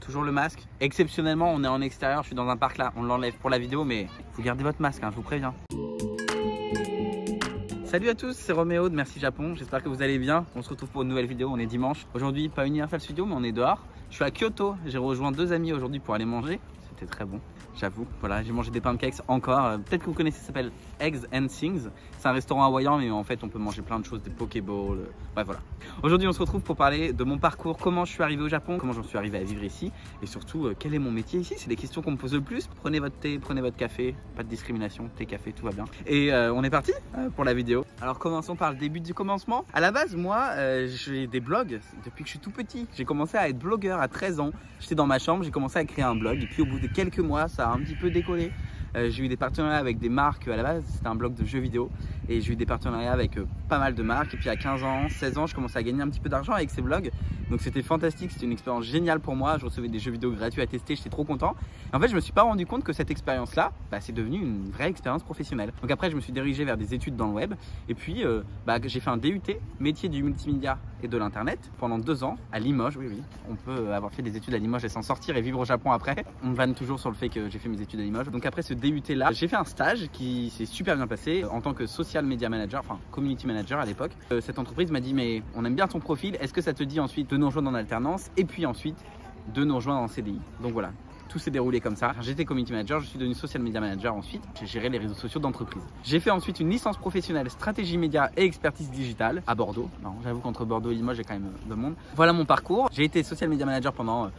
toujours le masque. Exceptionnellement, on est en extérieur, je suis dans un parc là, on l'enlève pour la vidéo, mais vous gardez votre masque, hein, je vous préviens. Salut à tous, c'est Roméo de Merci Japon, j'espère que vous allez bien. On se retrouve pour une nouvelle vidéo, on est dimanche. Aujourd'hui, pas Universal Studio, mais on est dehors. Je suis à Kyoto, j'ai rejoint 2 amis aujourd'hui pour aller manger. C'était très bon, j'avoue. Voilà, j'ai mangé des pancakes encore. Peut-être que vous connaissez, ça s'appelle Eggs and Things. C'est un restaurant hawaïen, mais en fait, on peut manger plein de choses, des pokéballs. Bref, voilà. Aujourd'hui, on se retrouve pour parler de mon parcours, comment je suis arrivé au Japon, comment j'en suis arrivé à vivre ici, et surtout, quel est mon métier ici. C'est des questions qu'on me pose le plus. Prenez votre thé, prenez votre café, pas de discrimination, thé, café, tout va bien. Et on est parti pour la vidéo. Alors, commençons par le début du commencement. À la base, moi, j'ai des blogs depuis que je suis tout petit. J'ai commencé à être blogueur à 13 ans. J'étais dans ma chambre, j'ai commencé à créer un blog, et puis au bout de quelques mois, ça a un petit peu décollé. J'ai eu des partenariats avec des marques. À la base, c'était un blog de jeux vidéo et j'ai eu des partenariats avec pas mal de marques. Et puis à 15 ans, 16 ans, je commençais à gagner un petit peu d'argent avec ces blogs. Donc c'était fantastique, c'était une expérience géniale pour moi. Je recevais des jeux vidéo gratuits à tester, j'étais trop content. Et en fait, je me suis pas rendu compte que cette expérience-là, c'est devenu une vraie expérience professionnelle. Donc après, je me suis dirigé vers des études dans le web. Et puis, j'ai fait un DUT, métier du multimédia et de l'internet, pendant 2 ans à Limoges. Oui, oui, on peut avoir fait des études à Limoges et s'en sortir et vivre au Japon après. On me vanne toujours sur le fait que j'ai fait mes études à Limoges. Donc après ce DUT là, j'ai fait un stage qui s'est super bien passé en tant que social media manager, enfin community manager à l'époque. Cette entreprise m'a dit mais on aime bien ton profil, est-ce que ça te dit ensuite de nous rejoindre en alternance et puis ensuite de nous rejoindre en CDI. Donc voilà. Tout s'est déroulé comme ça. J'étais community manager, je suis devenu social media manager ensuite. J'ai géré les réseaux sociaux d'entreprise. J'ai fait ensuite une licence professionnelle stratégie média et expertise digitale à Bordeaux. Non, j'avoue qu'entre Bordeaux et Limoges, j'ai quand même de monde. Voilà mon parcours. J'ai été social media manager pendant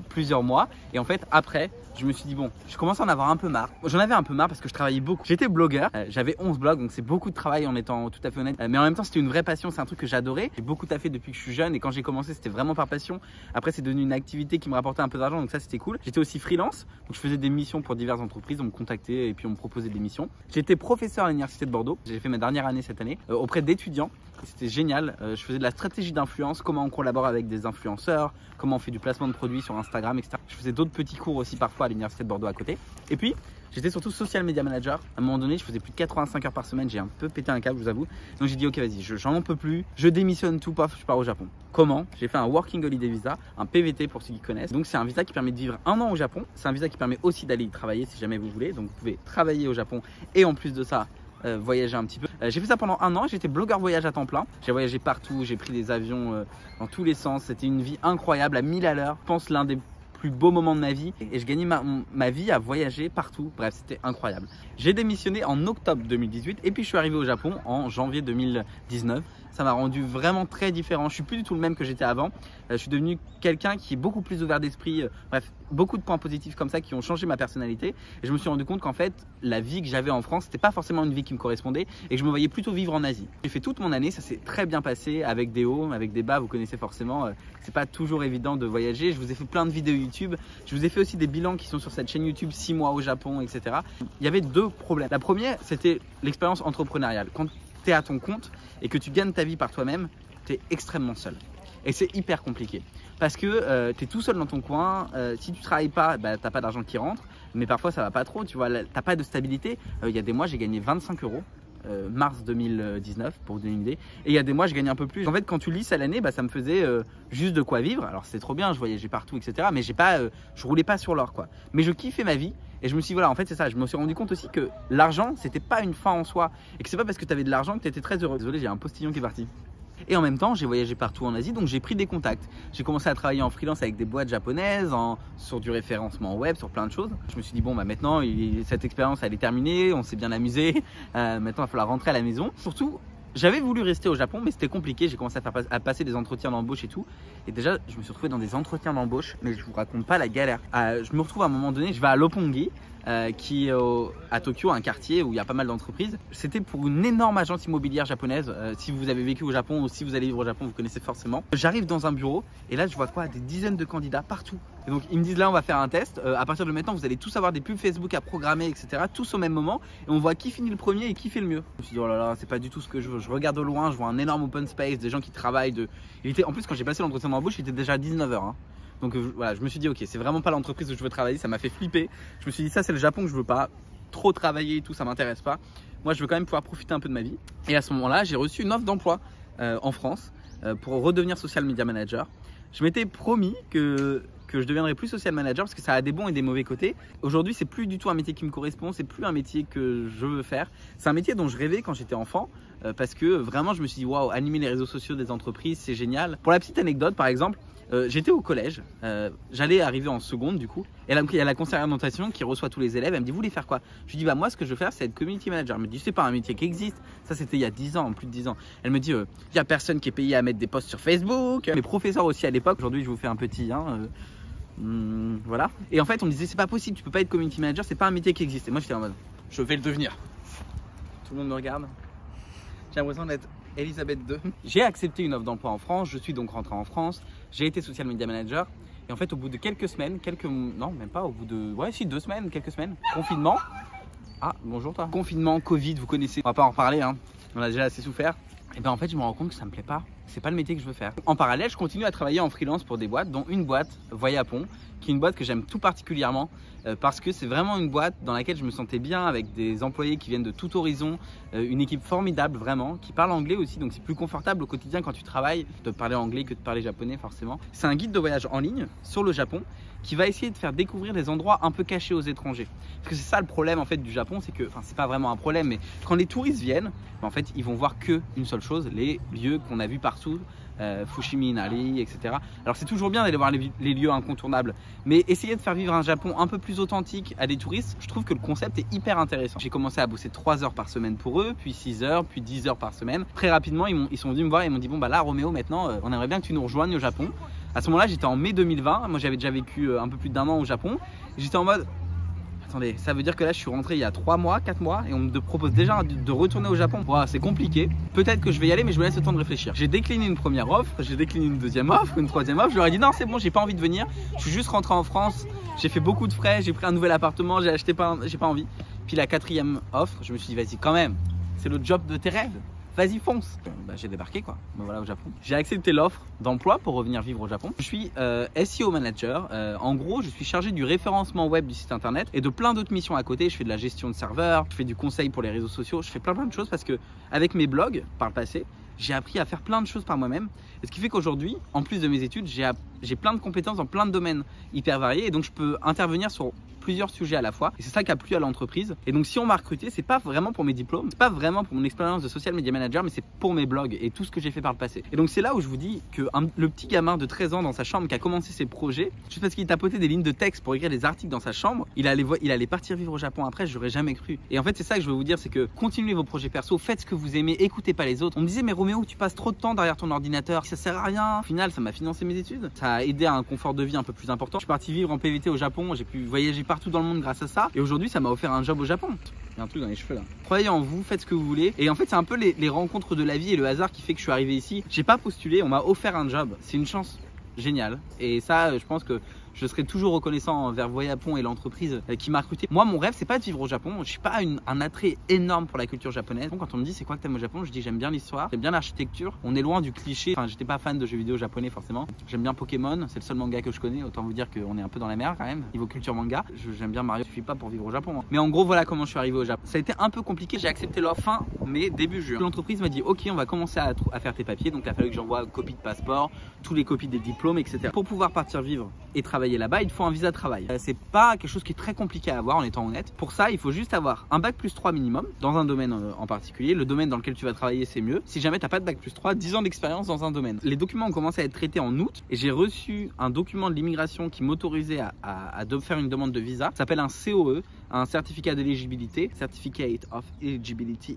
plusieurs mois. Et en fait, après, je me suis dit, bon, je commence à en avoir un peu marre. J'en avais un peu marre parce que je travaillais beaucoup. J'étais blogueur, j'avais 11 blogs, donc c'est beaucoup de travail en étant tout à fait honnête. Mais en même temps, c'était une vraie passion, c'est un truc que j'adorais. J'ai beaucoup taffé depuis que je suis jeune et quand j'ai commencé, c'était vraiment par passion. Après, c'est devenu une activité qui me rapportait un peu d'argent, donc ça, c'était cool. J'étais aussi freelance, donc je faisais des missions pour diverses entreprises, on me contactait et puis on me proposait des missions. J'étais professeur à l'université de Bordeaux, j'ai fait ma dernière année cette année auprès d'étudiants. C'était génial, je faisais de la stratégie d'influence, comment on collabore avec des influenceurs, comment on fait du placement de produits sur Instagram, etc. Je faisais d'autres petits cours aussi parfois à l'université de Bordeaux à côté. Et puis, j'étais surtout social media manager. À un moment donné, je faisais plus de 85 heures par semaine, j'ai un peu pété un câble, je vous avoue. Donc j'ai dit ok vas-y, j'en peux plus, je démissionne tout, paf, je pars au Japon. Comment? J'ai fait un Working Holiday Visa, un PVT pour ceux qui connaissent. Donc c'est un visa qui permet de vivre 1 an au Japon. C'est un visa qui permet aussi d'aller y travailler si jamais vous voulez. Donc vous pouvez travailler au Japon et en plus de ça, voyager un petit peu. J'ai fait ça pendant 1 an, j'étais blogueur voyage à temps plein. J'ai voyagé partout, j'ai pris des avions dans tous les sens. C'était une vie incroyable à 1000 à l'heure. Je pense l'un des plus beaux moments de ma vie et je gagnais ma vie à voyager partout. Bref, c'était incroyable. J'ai démissionné en octobre 2018 et puis je suis arrivé au Japon en janvier 2019. Ça m'a rendu vraiment très différent. Je suis plus du tout le même que j'étais avant. Je suis devenu quelqu'un qui est beaucoup plus ouvert d'esprit. Bref, beaucoup de points positifs comme ça qui ont changé ma personnalité. Et je me suis rendu compte qu'en fait, la vie que j'avais en France, c'était pas forcément une vie qui me correspondait et que je me voyais plutôt vivre en Asie. J'ai fait toute mon année, ça s'est très bien passé avec des hauts, avec des bas. Vous connaissez forcément. C'est pas toujours évident de voyager. Je vous ai fait plein de vidéos YouTube. Je vous ai fait aussi des bilans qui sont sur cette chaîne YouTube 6 mois au Japon, etc. Il y avait 2 problèmes. La première, c'était l'expérience entrepreneuriale. Quand tu es à ton compte et que tu gagnes ta vie par toi-même, tu es extrêmement seul. Et c'est hyper compliqué. Parce que tu es tout seul dans ton coin. Si tu travailles pas, tu n'as pas d'argent qui rentre. Mais parfois, ça va pas trop. Tu vois, tu n'as pas de stabilité. Il y a des mois, j'ai gagné 25 euros. Mars 2019 pour vous donner une idée, et il y a des mois je gagnais un peu plus. En fait quand tu lisses à l'année, ça me faisait juste de quoi vivre. Alors c'était trop bien, je voyageais partout etc, mais je roulais pas sur l'or quoi, mais je kiffais ma vie. Et je me suis dit voilà, en fait c'est ça, je me suis rendu compte aussi que l'argent c'était pas une fin en soi et que c'est pas parce que tu avais de l'argent que tu étais très heureux. Désolé, j'ai un postillon qui est parti. Et en même temps, j'ai voyagé partout en Asie, donc j'ai pris des contacts. J'ai commencé à travailler en freelance avec des boîtes japonaises, sur du référencement web, sur plein de choses. Je me suis dit, bon, maintenant, cette expérience, elle est terminée, on s'est bien amusé. Maintenant, il va falloir rentrer à la maison. Surtout, j'avais voulu rester au Japon, mais c'était compliqué. J'ai commencé à passer des entretiens d'embauche et tout. Et déjà, je me suis retrouvé dans des entretiens d'embauche, mais je vous raconte pas la galère. Je me retrouve à un moment donné, je vais à Roppongi, qui est à Tokyo, un quartier où il y a pas mal d'entreprises. C'était pour une énorme agence immobilière japonaise. Si vous avez vécu au Japon ou si vous allez vivre au Japon, vous connaissez forcément. J'arrive dans un bureau et là je vois quoi, des dizaines de candidats partout. Et donc ils me disent là on va faire un test. À partir de maintenant vous allez tous avoir des pubs Facebook à programmer, etc. Tous au même moment et on voit qui finit le premier et qui fait le mieux. Je me suis dit oh là là, c'est pas du tout ce que je veux. Je regarde au loin, je vois un énorme open space, des gens qui travaillent. En plus quand j'ai passé l'entretien d'embauche, il était déjà 19 h. Donc voilà, je me suis dit ok, c'est vraiment pas l'entreprise où je veux travailler, ça m'a fait flipper. Je me suis dit ça c'est le Japon que je veux pas trop travailler et tout, ça m'intéresse pas. Moi je veux quand même pouvoir profiter un peu de ma vie. Et à ce moment-là, j'ai reçu une offre d'emploi en France pour redevenir social media manager. Je m'étais promis que que je deviendrai plus social manager parce que ça a des bons et des mauvais côtés. Aujourd'hui, c'est plus du tout un métier qui me correspond, c'est plus un métier que je veux faire. C'est un métier dont je rêvais quand j'étais enfant parce que vraiment je me suis dit waouh, animer les réseaux sociaux des entreprises, c'est génial. Pour la petite anecdote, par exemple, j'étais au collège, j'allais arriver en seconde du coup, et il y a la conseillère d'orientation qui reçoit tous les élèves, elle me dit vous voulez faire quoi? Je lui dis bah moi ce que je veux faire c'est être community manager. Elle me dit c'est pas un métier qui existe, ça c'était il y a 10 ans, plus de 10 ans. Elle me dit il y a personne qui est payé à mettre des posts sur Facebook, les professeurs aussi à l'époque, aujourd'hui je vous fais un petit voilà. Et en fait on me disait c'est pas possible, tu peux pas être community manager, c'est pas un métier qui existe. Et moi j'étais en mode je vais le devenir. Tout le monde me regarde, j'ai l'impression d'être Elisabeth II. J'ai accepté une offre d'emploi en France, je suis donc rentré en France, j'ai été social media manager et en fait au bout de quelques semaines, non même pas, au bout de, ouais si 2 semaines, quelques semaines, confinement, ah bonjour toi, confinement, Covid, vous connaissez, on va pas en reparler, hein. On a déjà assez souffert. Et ben en fait je me rends compte que ça me plaît pas, c'est pas le métier que je veux faire. En parallèle je continue à travailler en freelance pour des boîtes, dont une boîte, Voyapon, qui est une boîte que j'aime tout particulièrement parce que c'est vraiment une boîte dans laquelle je me sentais bien avec des employés qui viennent de tout horizon, une équipe formidable vraiment, qui parle anglais aussi, donc c'est plus confortable au quotidien quand tu travailles de parler anglais que de parler japonais forcément. C'est un guide de voyage en ligne sur le Japon qui va essayer de faire découvrir des endroits un peu cachés aux étrangers. Parce que c'est ça le problème en fait du Japon, c'est que, enfin c'est pas vraiment un problème, mais quand les touristes viennent, en fait ils vont voir que une seule chose, les lieux qu'on a vus partout, Fushimi Inari, etc. Alors c'est toujours bien d'aller voir les lieux incontournables, mais essayer de faire vivre un Japon un peu plus authentique à des touristes, je trouve que le concept est hyper intéressant. J'ai commencé à bosser 3 heures par semaine pour eux, puis 6 heures, puis 10 heures par semaine. Très rapidement ils sont venus me voir et m'ont dit bon bah là Roméo maintenant on aimerait bien que tu nous rejoignes au Japon. À ce moment-là j'étais en mai 2020, moi j'avais déjà vécu un peu plus d'1 an au Japon. J'étais en mode attendez, ça veut dire que là je suis rentré il y a 3 mois, 4 mois et on me propose déjà de retourner au Japon. Wow, c'est compliqué. Peut-être que je vais y aller mais je me laisse le temps de réfléchir. J'ai décliné une première offre, j'ai décliné une deuxième offre, une troisième offre. Je leur ai dit non c'est bon, j'ai pas envie de venir. Je suis juste rentré en France, j'ai fait beaucoup de frais, j'ai pris un nouvel appartement, j'ai pas envie. Puis la 4e offre, je me suis dit vas-y quand même, c'est le job de tes rêves. Vas-y fonce. Bah, j'ai débarqué quoi, me voilà au Japon. J'ai accepté l'offre d'emploi pour revenir vivre au Japon. Je suis SEO manager, en gros je suis chargé du référencement web du site internet et de plein d'autres missions à côté. Je fais de la gestion de serveurs, je fais du conseil pour les réseaux sociaux, je fais plein de choses parce que avec mes blogs par le passé, j'ai appris à faire plein de choses par moi-même. Et ce qui fait qu'aujourd'hui, en plus de mes études, j'ai plein de compétences dans plein de domaines hyper variés et donc je peux intervenir sur plusieurs sujets à la fois et c'est ça qui a plu à l'entreprise. Et donc si on m'a recruté, c'est pas vraiment pour mes diplômes, c'est pas vraiment pour mon expérience de social media manager, mais c'est pour mes blogs et tout ce que j'ai fait par le passé. Et donc c'est là où je vous dis que le petit gamin de 13 ans dans sa chambre qui a commencé ses projets, juste parce qu'il tapotait des lignes de texte pour écrire des articles dans sa chambre, il allait partir vivre au Japon après, j'aurais jamais cru. Et en fait c'est ça que je veux vous dire, c'est que continuez vos projets perso, faites ce que vous aimez, écoutez pas les autres. On me disait mais Roméo tu passes trop de temps derrière ton ordinateur, ça sert à rien. Au final ça m'a financé mes études, ça a aidé à un confort de vie un peu plus important. Je suis parti vivre en PVT au Japon, j'ai pu voyager partout dans le monde grâce à ça et aujourd'hui ça m'a offert un job au Japon. Il y a un truc dans les cheveux là. Croyez en vous, faites ce que vous voulez et en fait c'est un peu les rencontres de la vie et le hasard qui fait que je suis arrivé ici. J'ai pas postulé, on m'a offert un job, c'est une chance géniale et ça je pense que je serai toujours reconnaissant envers Voyapon et l'entreprise qui m'a recruté. Moi, mon rêve, c'est pas de vivre au Japon. Je suis pas un attrait énorme pour la culture japonaise. Donc, quand on me dit c'est quoi que t'aimes au Japon, je dis j'aime bien l'histoire, j'aime bien l'architecture. On est loin du cliché. Enfin, j'étais pas fan de jeux vidéo japonais forcément. J'aime bien Pokémon, c'est le seul manga que je connais. Autant vous dire qu'on est un peu dans la mer quand même. Niveau culture manga, j'aime bien Mario. Je suis pas pour vivre au Japon. Hein. Mais en gros, voilà comment je suis arrivé au Japon. Ça a été un peu compliqué. J'ai accepté l'offre fin mai, début juin. L'entreprise m'a dit ok, on va commencer à faire tes papiers. Donc, il a fallu que j'envoie copie de passeport, tous les copies des diplômes, etc. Pour pouvoir partir vivre et travailler là-bas, il faut un visa de travail. C'est pas quelque chose qui est très compliqué à avoir en étant honnête. Pour ça, il faut juste avoir un bac plus 3 minimum dans un domaine en particulier. Le domaine dans lequel tu vas travailler, c'est mieux. Si jamais t'as pas de bac plus 3, 10 ans d'expérience dans un domaine. Les documents ont commencé à être traités en août et j'ai reçu un document de l'immigration qui m'autorisait à faire une demande de visa. Ça s'appelle un COE, un certificat d'éligibilité, Certificate of Eligibility.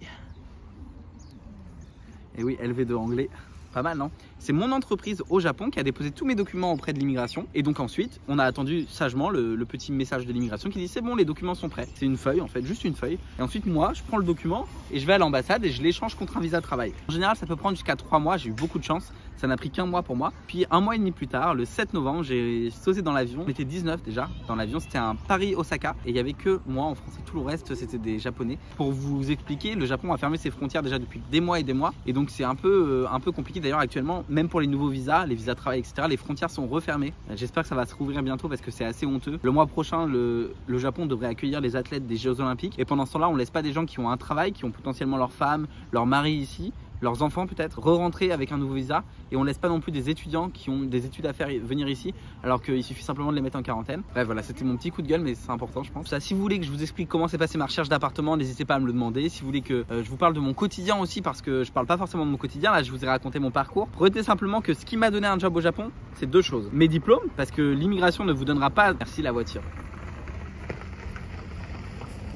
Et oui, LV2 anglais. Pas mal, non? C'est mon entreprise au Japon qui a déposé tous mes documents auprès de l'immigration. Et donc ensuite, on a attendu sagement le petit message de l'immigration qui dit c'est bon, les documents sont prêts. C'est une feuille en fait, juste une feuille. Et ensuite, moi, je prends le document et je vais à l'ambassade et je l'échange contre un visa de travail. En général, ça peut prendre jusqu'à 3 mois. J'ai eu beaucoup de chance. Ça n'a pris qu'1 mois pour moi. Puis 1 mois et demi plus tard, le 7 novembre, j'ai sauté dans l'avion. On était 19 déjà dans l'avion. C'était un Paris-Osaka. Et il n'y avait que moi en France et tout le reste, c'était des Japonais. Pour vous expliquer, le Japon a fermé ses frontières déjà depuis des mois et des mois. Et donc, c'est un peu compliqué. D'ailleurs, actuellement, même pour les nouveaux visas, les visas de travail, etc., les frontières sont refermées. J'espère que ça va se rouvrir bientôt parce que c'est assez honteux. Le mois prochain, le Japon devrait accueillir les athlètes des Jeux Olympiques. Et pendant ce temps-là, on laisse pas des gens qui ont un travail, qui ont potentiellement leur femme, leur mari ici, leurs enfants peut-être, re-rentrer avec un nouveau visa et on laisse pas non plus des étudiants qui ont des études à faire venir ici alors qu'il suffit simplement de les mettre en quarantaine. Bref voilà, c'était mon petit coup de gueule mais c'est important je pense. Ça, si vous voulez que je vous explique comment s'est passée ma recherche d'appartement, n'hésitez pas à me le demander. Si vous voulez que je vous parle de mon quotidien aussi parce que je parle pas forcément de mon quotidien, là je vous ai raconté mon parcours. Retenez simplement que ce qui m'a donné un job au Japon, c'est deux choses. Mes diplômes, parce que l'immigration ne vous donnera pas, merci la voiture.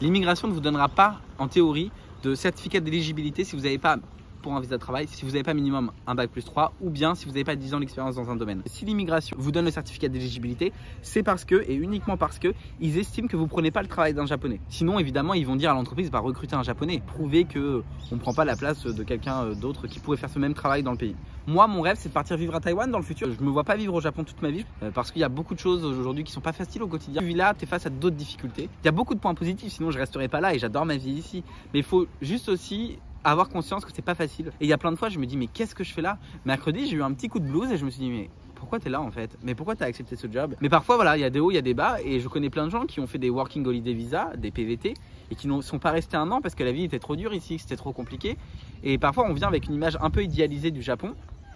L'immigration ne vous donnera pas en théorie de certificat d'éligibilité si vous n'avez pas pour un visa de travail, si vous n'avez pas minimum un bac plus 3 ou bien si vous n'avez pas 10 ans d'expérience dans un domaine. Si l'immigration vous donne le certificat d'éligibilité, c'est parce que et uniquement parce que ils estiment que vous ne prenez pas le travail d'un japonais. Sinon évidemment ils vont dire à l'entreprise bah recruter un japonais, prouver que on ne prend pas la place de quelqu'un d'autre qui pourrait faire ce même travail dans le pays. Moi mon rêve c'est de partir vivre à Taïwan dans le futur. Je me vois pas vivre au Japon toute ma vie parce qu'il y a beaucoup de choses aujourd'hui qui sont pas faciles au quotidien. Tu vis là, tu es face à d'autres difficultés. Il y a beaucoup de points positifs sinon je resterai pas là et j'adore ma vie ici. Mais il faut juste aussi avoir conscience que c'est pas facile. Et il y a plein de fois, je me dis, mais qu'est-ce que je fais là? Mercredi, j'ai eu un petit coup de blues et je me suis dit, mais pourquoi t'es là en fait? Mais pourquoi t'as accepté ce job? Mais parfois, voilà, il y a des hauts, il y a des bas. Et je connais plein de gens qui ont fait des Working Holiday Visa, des PVT, et qui ne sont pas restés un an parce que la vie était trop dure ici, que c'était trop compliqué. Et parfois, on vient avec une image un peu idéalisée du Japon.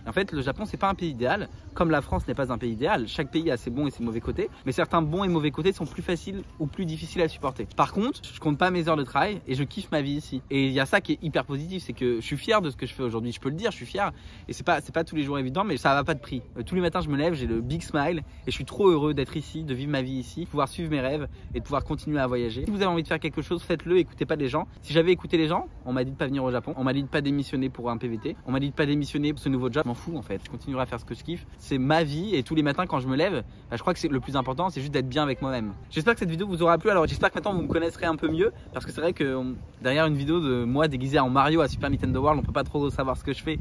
En fait, le Japon, c'est pas un pays idéal. Comme la France n'est pas un pays idéal, chaque pays a ses bons et ses mauvais côtés. Mais certains bons et mauvais côtés sont plus faciles ou plus difficiles à supporter. Par contre, je compte pas mes heures de travail et je kiffe ma vie ici. Et il y a ça qui est hyper positif, c'est que je suis fier de ce que je fais aujourd'hui. Je peux le dire, je suis fier. Et c'est pas tous les jours évident, mais ça va pas de prix. Tous les matins, je me lève, j'ai le big smile et je suis trop heureux d'être ici, de vivre ma vie ici, de pouvoir suivre mes rêves et de pouvoir continuer à voyager. Si vous avez envie de faire quelque chose, faites-le. Écoutez pas les gens. Si j'avais écouté les gens, on m'a dit de pas venir au Japon, on m'a dit de pas démissionner pour un PVT, on m'a dit de pas démissionner pour ce nouveau job. Je m'en fous en fait. Je continue à faire ce que je kiffe, c'est ma vie et tous les matins quand je me lève, bah, je crois que c'est le plus important, c'est juste d'être bien avec moi-même. J'espère que cette vidéo vous aura plu, alors j'espère que maintenant vous me connaisserez un peu mieux parce que c'est vrai que derrière une vidéo de moi déguisé en Mario à Super Nintendo World, on peut pas trop savoir ce que je fais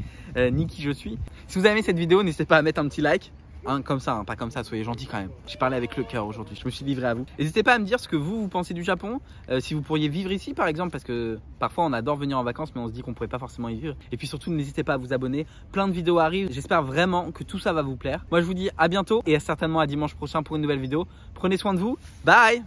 ni qui je suis. Si vous avez aimé cette vidéo, n'hésitez pas à mettre un petit like. Comme ça, pas comme ça, soyez gentils quand même. J'ai parlé avec le cœur aujourd'hui, je me suis livré à vous. N'hésitez pas à me dire ce que vous pensez du Japon, si vous pourriez vivre ici par exemple, parce que parfois on adore venir en vacances mais on se dit qu'on pourrait pas forcément y vivre. Et puis surtout n'hésitez pas à vous abonner, plein de vidéos arrivent, j'espère vraiment que tout ça va vous plaire. Moi je vous dis à bientôt et certainement à dimanche prochain pour une nouvelle vidéo. Prenez soin de vous, bye.